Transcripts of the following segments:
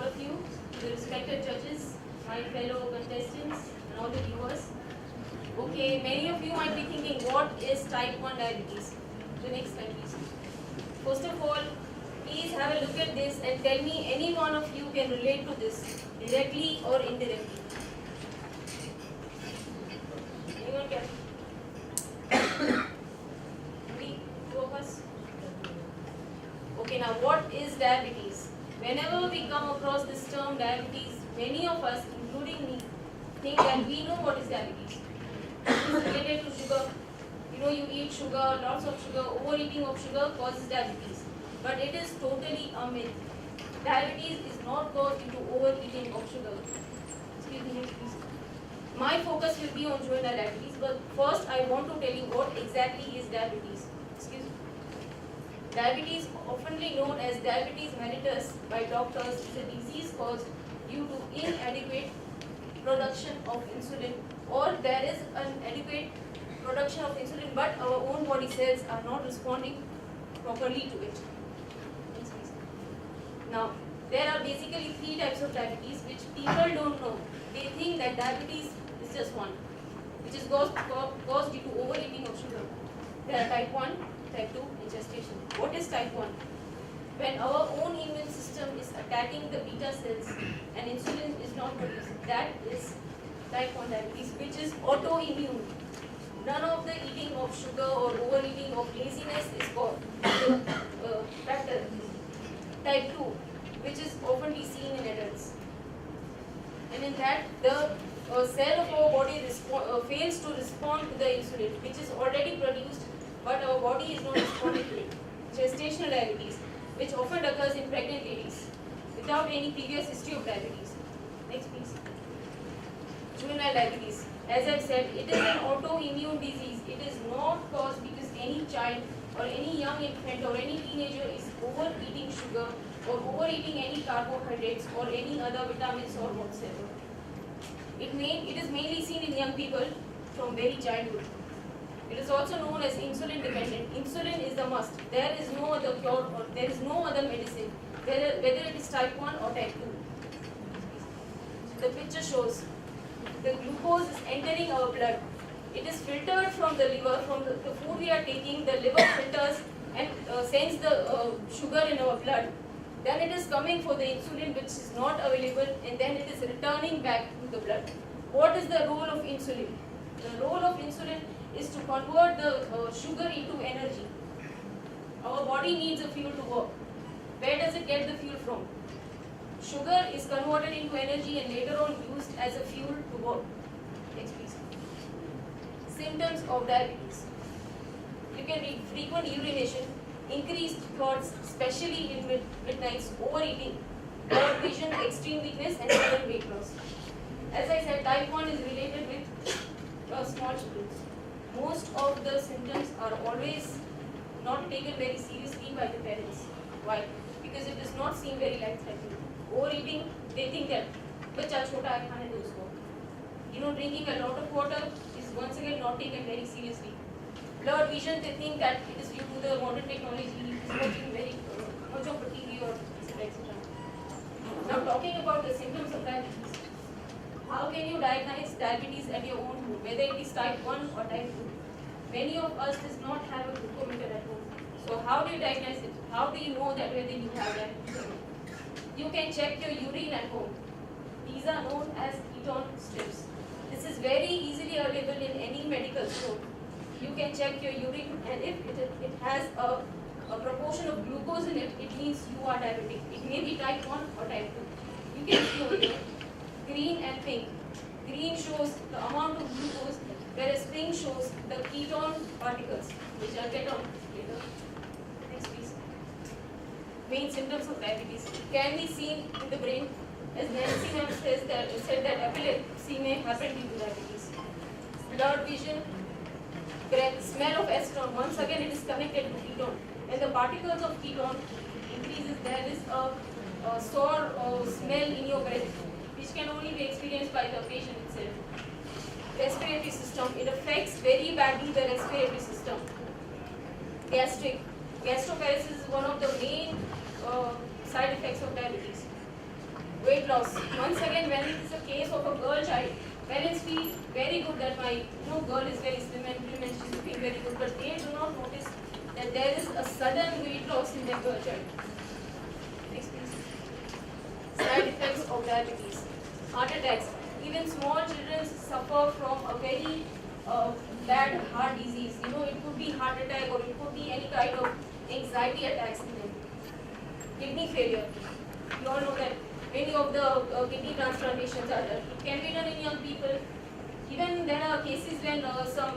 all of you, the respected judges, my fellow contestants, and all the viewers. Okay, many of you might be thinking, what is type 1 diabetes? The next slide, please. First of all, please have a look at this and tell me any one of you can relate to this, directly or indirectly. Anyone can? Maybe two of us? Okay, now what is diabetes? Whenever we come across this term diabetes, many of us, including me, think that we know what is diabetes. It is related to sugar. You eat sugar, lots of sugar, overeating of sugar causes diabetes. But it is totally a myth. Diabetes is not caused due to overeating of sugar. Excuse me, please. My focus will be on juvenile diabetes, but first I want to tell you what exactly is diabetes. Excuse me. Diabetes, oftenly known as diabetes mellitus by doctors, is a disease caused due to inadequate production of insulin, or there is an adequate production of insulin but our own body cells are not responding properly to it. Now, there are basically three types of diabetes which people don't know. They think that diabetes is just one, which is caused due to overeating of sugar. There are type 1, type 2 and gestation. What is type 1? When our own immune system is attacking the beta cells and insulin is not produced, that is type 1 diabetes, which is autoimmune. None of the eating of sugar or overeating of laziness is called factor. Type 2, which is often seen in adults. And in that, the cell of our body fails to respond to the insulin, which is already produced, but our body is not responding to it. Gestational diabetes, which often occurs in pregnant ladies without any previous history of diabetes. Next, please. Juvenile diabetes. As I've said, it is an autoimmune disease. It is not caused because any child or any young infant or any teenager is overeating sugar or overeating any carbohydrates or any other vitamins or whatsoever. It is mainly seen in young people from very childhood. It is also known as insulin dependent. Insulin is the must. There is no other cure or there is no other medicine, whether it is type 1 or type 2. The picture shows the glucose is entering our blood. It is filtered from the liver, from the food we are taking. The liver filters and sends the sugar in our blood. Then it is coming for the insulin, which is not available, and then it is returning back to the blood. What is the role of insulin? The role of insulin is to convert the sugar into energy. Our body needs a fuel to work. Where does it get the fuel from? Sugar is converted into energy and later on used as a fuel to work. Next, please. Symptoms of diabetes. You can read frequent urination, increased thoughts, especially in midnights, overeating, blurred vision, extreme weakness, and sudden weight loss. As I said, type 1 is related with small children. Most of the symptoms are always not taken very seriously by the parents. Why? Because it does not seem very life-threatening. Overeating, they think that bacha chota hai, khane do usko. Drinking a lot of water is once again not taken very seriously. Blurred vision, they think that it is due to the modern technology, is watching very much of a TV or etc. Now talking about the symptoms of diabetes. How can you diagnose diabetes at your own home, whether it is type 1 or type 2? Many of us does not have a glucometer at home. So how do you diagnose it? How do you know that whether you have diabetes? You can check your urine at home. These are known as ketone strips. This is very easily available in any medical store. You can check your urine, and if it has a proportion of glucose in it, it means you are diabetic. It may be type 1 or type 2. You can see over here, green and pink. Green shows the amount of glucose, whereas pink shows the ketone particles, which I'll get on later. Next, please. Main symptoms of diabetes can be seen in the brain, as Nancy ma'am said that epilepsy may happen due to diabetes. Blurred vision, breath, smell of acetone. Once again, it is connected to ketone. When the particles of ketone increases, there is a sour smell in your breath, which can only be experienced by the patient itself. Respiratory system, it affects very badly the respiratory system. Gastroparesis is one of the main side effects of diabetes. Weight loss. Once again, when it is a case of a girl child, parents feel very good that my girl is very slim and trim and she's looking very good, but they do not notice that there is a sudden weight loss in their girl child. Next please. Side effects of diabetes. Heart attacks. Even small children suffer from a very bad heart disease. It could be heart attack or it could be any kind of anxiety attacks in them. Kidney failure. You all know that many of the kidney transplantations are done. It can be done in young people. Even there are cases when some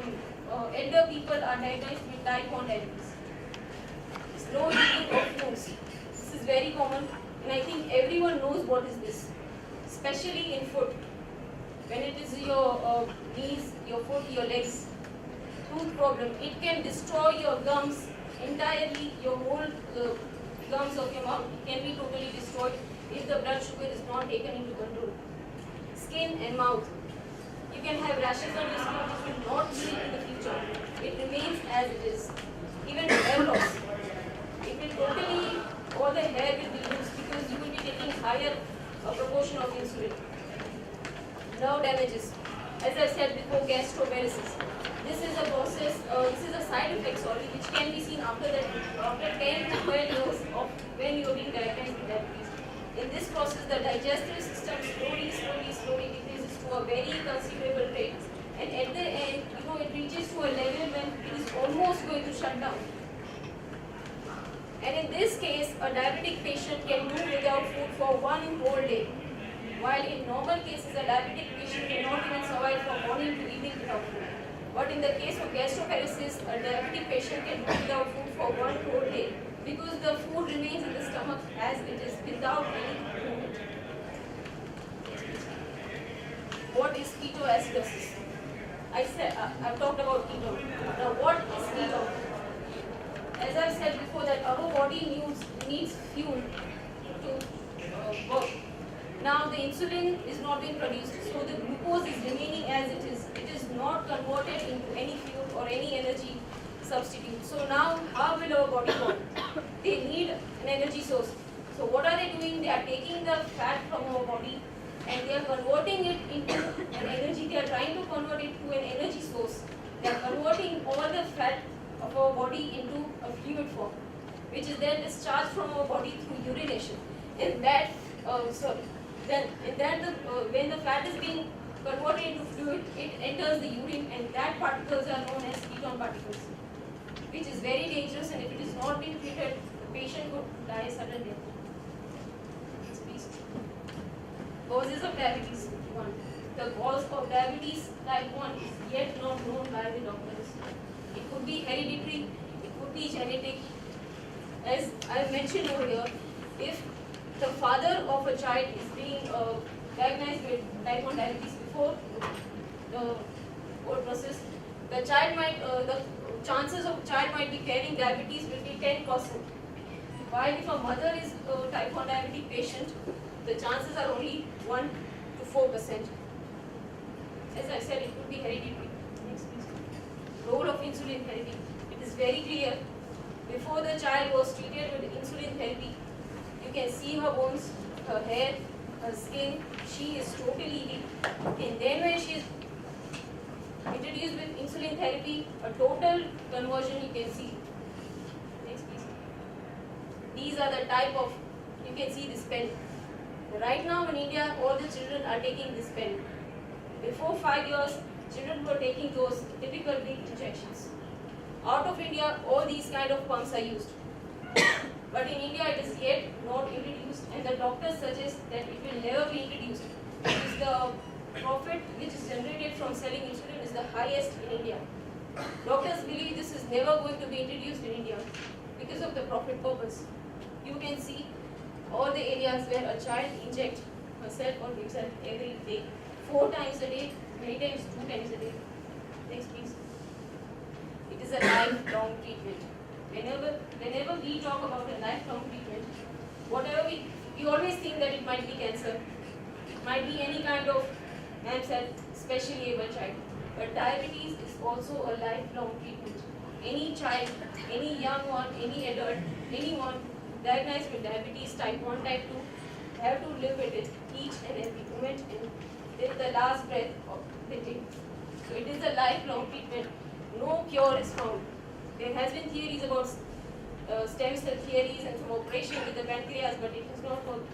elder people are diagnosed with type 1 diabetes. Slow eating of foods. This is very common, and I think everyone knows what is this, especially in foot. When it is your knees, your foot, your legs, tooth problem, it can destroy your gums entirely, your whole gums of your mouth can be totally destroyed if the blood sugar is not taken into control. Skin and mouth. You can have rashes on your skin which will not heal in the future. It remains as it is. Even hair loss. It will totally, all the hair will be loose because you will be taking higher proportion of insulin. Nerve damages. As I said before, gastroparesis. This is a process, this is a side effect, which can be seen after 10 to 12 years of when you are being diagnosed with diabetes. In this process, the digestive system slowly decreases to a very considerable rate. And at the end, it reaches to a level when it is almost going to shut down. And in this case, a diabetic patient can do without food for 1 whole day. While in normal cases, a diabetic patient cannot even survive from morning to evening without food. But in the case of gastroparesis, a diabetic patient can do without food for 1 whole day because the food remains in the stomach as it is without any movement. What is ketoacidosis? I've talked about ketone. Now what is ketone? As I've said before that our body needs fuel to work. Now the insulin is not being produced, so the glucose is remaining as it is. It is not converted into any fuel or any energy substitute. So now how will our body work? They need an energy source. So what are they doing? They are taking the fat from our body and they are converting it into an energy. They are trying to convert it to an energy source. They are converting all the fat of our body into a fluid form, which is then discharged from our body through urination. And that, when the fat is being converted into fluid, it enters the urine, and that particles are known as ketone particles, which is very dangerous. And if it is not being treated, the patient could die suddenly. Please. Causes of diabetes 1. The cause of diabetes type 1 is yet not known by the doctors. It could be hereditary, it could be genetic. As I mentioned over here, if the father of a child is being diagnosed with type 1 diabetes before the whole process, the chances of child might be carrying diabetes will be 10%. While if a mother is a type 1 diabetic patient, the chances are only 1 to 4%. As I said, it could be hereditary. Next, please. Role of insulin therapy. It is very clear. Before the child was treated with insulin therapy, you can see her bones, her hair, her skin, she is totally weak. And then when she is introduced with insulin therapy, a total conversion you can see. Next please. These are the type of, you can see this pen. Right now in India, all the children are taking this pen. Before 5 years, children were taking those typical big injections. Out of India, all these kind of pumps are used. But in India, it is yet not introduced, and the doctors suggest that it will never be introduced because the profit which is generated from selling insulin is the highest in India. Doctors believe this is never going to be introduced in India because of the profit purpose. You can see all the areas where a child injects herself or himself every day, 4 times a day, many times 2 times a day. Next please. It is a lifelong treatment. Whenever we talk about a lifelong treatment, whatever we always think that it might be cancer, it might be any kind of, ma'am said, specially able child. But diabetes is also a lifelong treatment. Any child, any young one, any adult, anyone diagnosed with diabetes type 1, type 2, have to live with it each and every moment till the last breath of the day. So it is a lifelong treatment. No cure is found. There has been theories about stem cell theories and some operation with the pancreas, but it has not worked.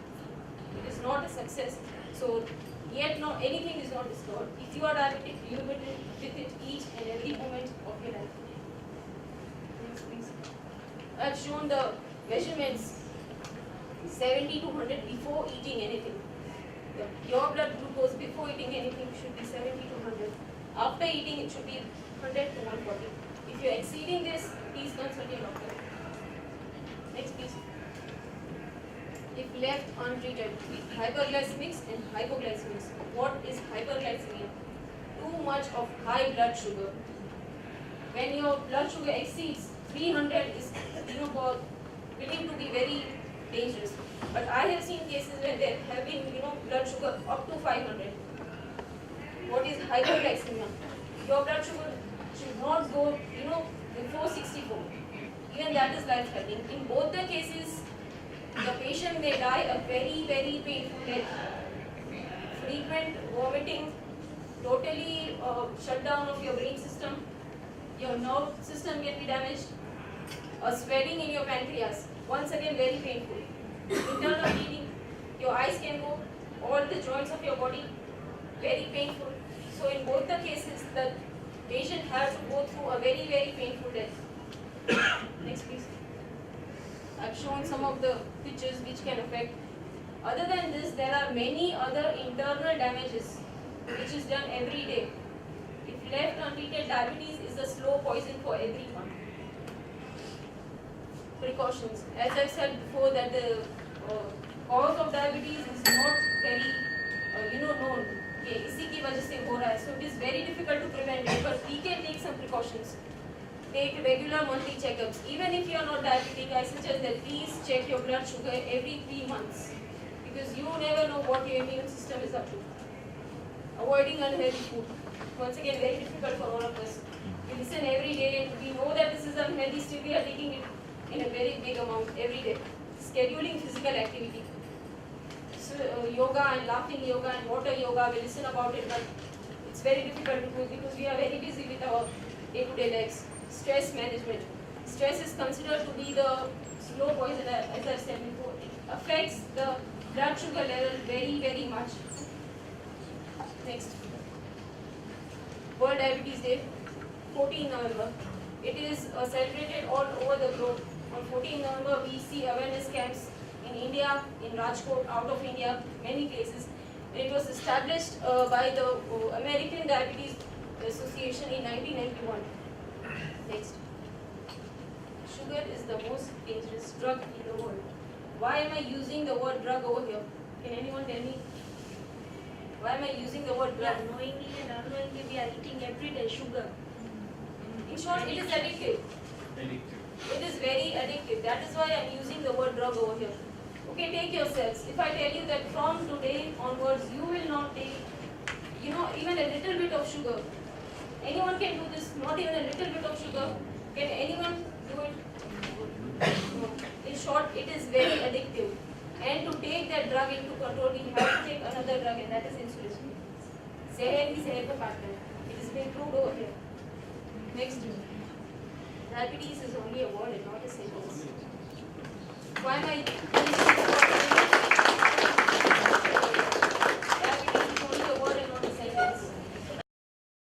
It is not a success. So yet not anything is not discovered. If you are diabetic, live with it each and every moment of your life. Next, please. I have shown the measurements 70 to 100 before eating anything. Your blood glucose before eating anything should be 70 to 100. After eating, it should be 100 to 140. If you are exceeding this, please consult your doctor. Next, please. If left untreated with hyperglycemics and hypoglycemics, what is hyperglycemia? Too much of high blood sugar. When your blood sugar exceeds 300, is believed to be very dangerous. But I have seen cases where there have been blood sugar up to 500. What is hyperglycemia? Your blood sugar should not go before 64. Even that is life-threatening. In both the cases, the patient may die a very, very painful death. Frequent vomiting, totally shutdown of your brain system, your nerve system can be damaged, a swelling in your pancreas, once again very painful. Internal bleeding, your eyes can go, all the joints of your body, very painful. So in both the cases, the patient has to go through a very, very painful death. Next, please. I've shown some of the pictures which can affect. Other than this, there are many other internal damages which is done every day. If left untreated, diabetes is a slow poison for everyone. Precautions. As I said before, that the cause of diabetes is not very known. Okay, इसी की वजह से हो रहा है. So it is very difficult to prevent it, but we can take some precautions. Take regular monthly checkups. Even if you are not diabetic, I suggest that please check your blood sugar every 3 months, because you never know what your immune system is up to. Avoiding unhealthy food. Once again, very difficult for all of us. We listen every day and we know that this is unhealthy, still we are taking it in a very big amount every day. Scheduling physical activity. So, yoga and laughing yoga and water yoga, we listen about it, but it's very difficult to do because we are very busy with our day-to-day lives. Stress management. Stress is considered to be the slow poison, as I said before. It affects the blood sugar level very, very much. Next. World Diabetes Day, 14 November. It is celebrated all over the globe. On 14 November, we see awareness camps in India, in Rajkot, out of India, many places. It was established by the American Diabetes Association in 1991. Next. Sugar is the most dangerous drug in the world. Why am I using the word drug over here? Can anyone tell me? Why am I using the word drug? Yeah, knowingly and unknowingly we are eating every day sugar. In short, it is addictive. It is very addictive. That is why I am using the word drug over here. Okay, take yourselves. If I tell you that from today onwards, you will not take, even a little bit of sugar. Anyone can do this, not even a little bit of sugar. Can anyone do it? No. In short, it is very addictive. And to take that drug into control, we have to take another drug, and that is insulin. Zehar hi zehar ko kaatta hai. It is being proved over here. Next. Diabetes is only a word and not a sentence. Why am I